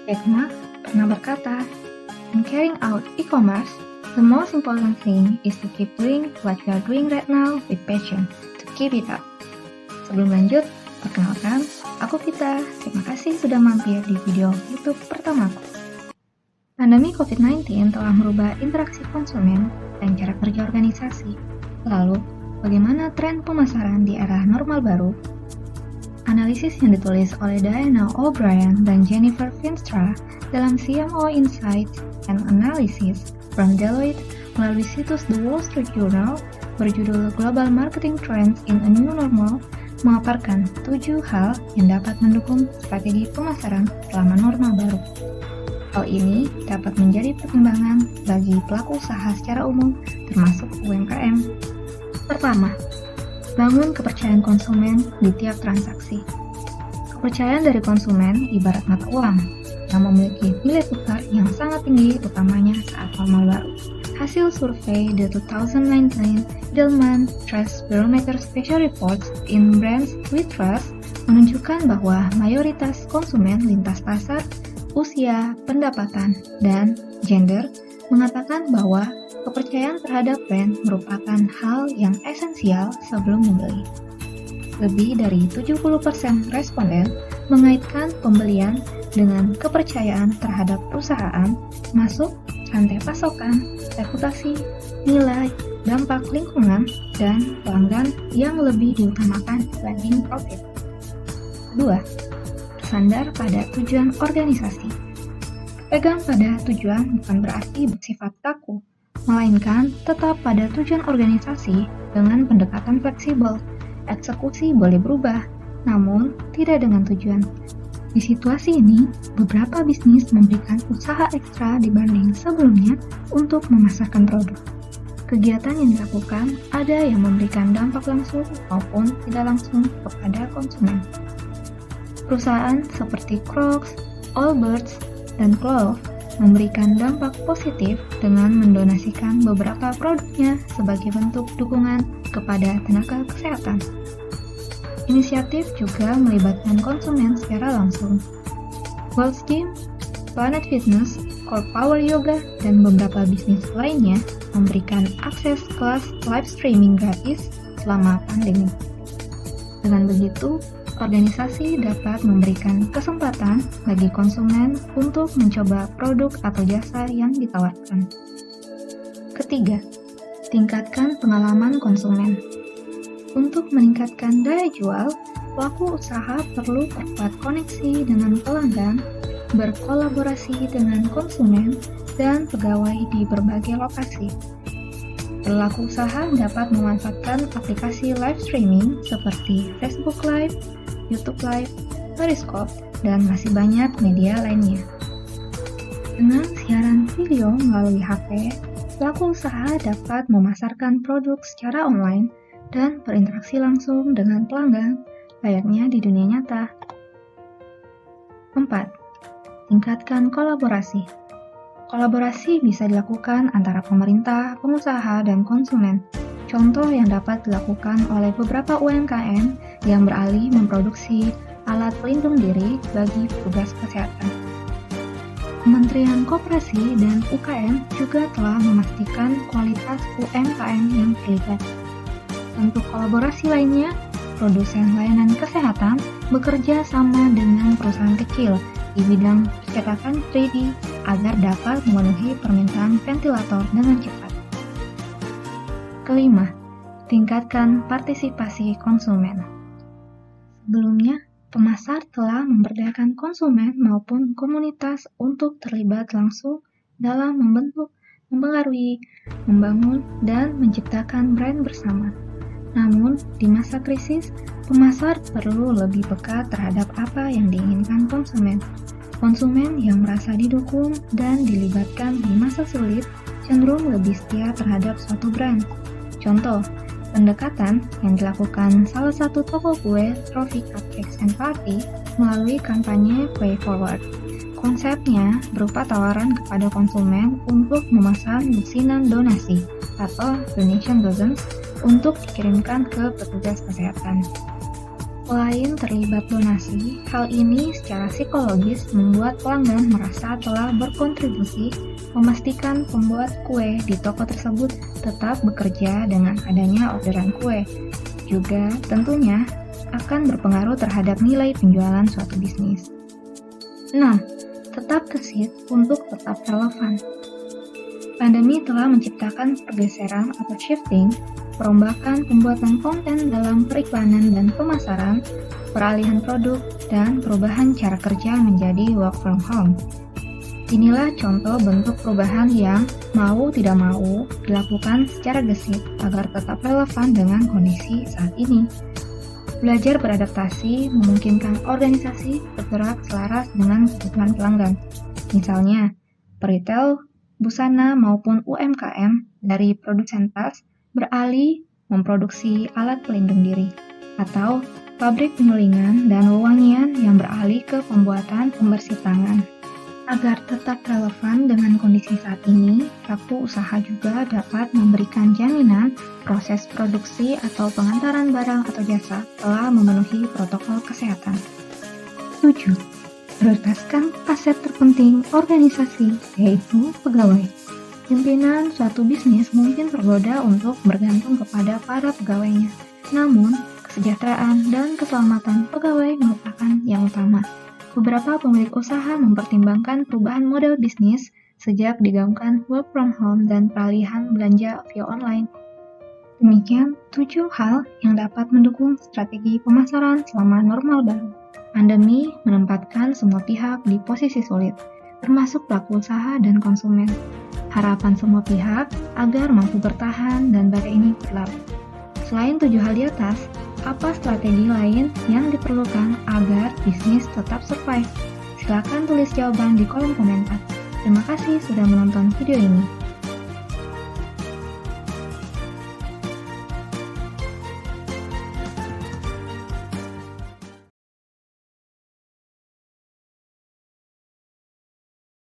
Jack Ma pernah berkata, "In carrying out e-commerce, the most important thing is to keep doing what you are doing right now with passion, to keep it up." Sebelum lanjut, perkenalkan, aku Vita. Terima kasih sudah mampir di video YouTube pertamaku. Pandemi COVID-19 telah merubah interaksi konsumen dan cara kerja organisasi. Lalu, bagaimana tren pemasaran di era normal baru? Analisis yang ditulis oleh Diana O'Brien dan Jennifer Finstra dalam CMO Insights and Analysis from Deloitte melalui situs The Wall Street Journal berjudul Global Marketing Trends in a New Normal memaparkan 7 hal yang dapat mendukung strategi pemasaran selama normal baru. Hal ini dapat menjadi pertimbangan bagi pelaku usaha secara umum, termasuk UMKM. Pertama, bangun kepercayaan konsumen di tiap transaksi. Kepercayaan dari konsumen ibarat mata uang yang memiliki nilai tukar yang sangat tinggi, utamanya saat normal baru. Hasil survei The 2019 Edelman Trust Barometer Special Reports in Brands We Trust menunjukkan bahwa mayoritas konsumen lintas pasar, usia, pendapatan, dan gender mengatakan bahwa kepercayaan terhadap brand merupakan hal yang esensial sebelum membeli. Lebih dari 70% responden mengaitkan pembelian dengan kepercayaan terhadap perusahaan, masuk rantai pasokan, reputasi, nilai, dampak lingkungan, dan pelanggan yang lebih diutamakan dibanding profit. Kedua, bersandar pada tujuan organisasi. Pegang pada tujuan bukan berarti bersifat kaku, melainkan tetap pada tujuan organisasi dengan pendekatan fleksibel. Eksekusi boleh berubah, namun tidak dengan tujuan. Di situasi ini, beberapa bisnis memberikan usaha ekstra dibanding sebelumnya untuk memasarkan produk. Kegiatan yang dilakukan ada yang memberikan dampak langsung maupun tidak langsung kepada konsumen. Perusahaan seperti Crocs, Allbirds, dan Clove memberikan dampak positif dengan mendonasikan beberapa produknya sebagai bentuk dukungan kepada tenaga kesehatan. Inisiatif juga melibatkan konsumen secara langsung. Gold's Gym, Planet Fitness, Core Power Yoga, dan beberapa bisnis lainnya memberikan akses kelas live streaming gratis selama pandemi. Dengan begitu, organisasi dapat memberikan kesempatan bagi konsumen untuk mencoba produk atau jasa yang ditawarkan. Ketiga, tingkatkan pengalaman konsumen. Untuk meningkatkan daya jual, pelaku usaha perlu perkuat koneksi dengan pelanggan, berkolaborasi dengan konsumen, dan pegawai di berbagai lokasi. Pelaku usaha dapat memanfaatkan aplikasi live streaming seperti Facebook Live, YouTube Live, Periscope, dan masih banyak media lainnya. Dengan siaran video melalui HP, pelaku usaha dapat memasarkan produk secara online dan berinteraksi langsung dengan pelanggan, layaknya di dunia nyata. 4. Tingkatkan kolaborasi. Kolaborasi bisa dilakukan antara pemerintah, pengusaha, dan konsumen. Contoh yang dapat dilakukan oleh beberapa UMKM yang beralih memproduksi alat pelindung diri bagi petugas kesehatan. Kementerian Koperasi dan UKM juga telah memastikan kualitas UMKM yang terlibat. Untuk kolaborasi lainnya, produsen layanan kesehatan bekerja sama dengan perusahaan kecil di bidang percetakan 3D agar dapat memenuhi permintaan ventilator dengan cepat. Kelima, tingkatkan partisipasi konsumen. Sebelumnya, pemasar telah memberdayakan konsumen maupun komunitas untuk terlibat langsung dalam membentuk, mempengaruhi, membangun, dan menciptakan brand bersama. Namun, di masa krisis, pemasar perlu lebih peka terhadap apa yang diinginkan konsumen. Konsumen yang merasa didukung dan dilibatkan di masa sulit cenderung lebih setia terhadap suatu brand. Contoh, pendekatan yang dilakukan salah satu toko kue, Trophy Cupcakes and Party, melalui kampanye Pay Forward. Konsepnya berupa tawaran kepada konsumen untuk memasang lusinan donasi atau donation dozens untuk dikirimkan ke petugas kesehatan. Selain terlibat donasi, hal ini secara psikologis membuat pelanggan merasa telah berkontribusi, memastikan pembuat kue di toko tersebut tetap bekerja dengan adanya orderan kue. Juga tentunya akan berpengaruh terhadap nilai penjualan suatu bisnis. 6. Tetap gesit untuk tetap relevan. Pandemi telah menciptakan pergeseran atau shifting, perombakan pembuatan konten dalam periklanan dan pemasaran, peralihan produk, dan perubahan cara kerja menjadi work from home. Inilah contoh bentuk perubahan yang mau tidak mau dilakukan secara gesit agar tetap relevan dengan kondisi saat ini. Belajar beradaptasi memungkinkan organisasi bergerak selaras dengan kebutuhan pelanggan. Misalnya, peritel, busana maupun UMKM dari produsen tas beralih memproduksi alat pelindung diri, atau pabrik penyulingan dan wewangian yang beralih ke pembuatan pembersih tangan. Agar tetap relevan dengan kondisi saat ini, pelaku usaha juga dapat memberikan jaminan proses produksi atau pengantaran barang atau jasa telah memenuhi protokol kesehatan. 7. Prioritaskan aset terpenting organisasi, yaitu pegawai. Pimpinan suatu bisnis mungkin tergoda untuk bergantung kepada para pegawainya. Namun, kesejahteraan dan keselamatan pegawai merupakan yang utama. Beberapa pemilik usaha mempertimbangkan perubahan model bisnis sejak digaungkan work from home dan peralihan belanja via online. Demikian 7 hal yang dapat mendukung strategi pemasaran selama normal baru. Pandemi menempatkan semua pihak di posisi sulit, termasuk pelaku usaha dan konsumen. Harapan semua pihak agar mampu bertahan dan badai ini berlalu. Selain 7 hal di atas, apa strategi lain yang diperlukan agar bisnis tetap survive? Silakan tulis jawaban di kolom komentar. Terima kasih sudah menonton video ini.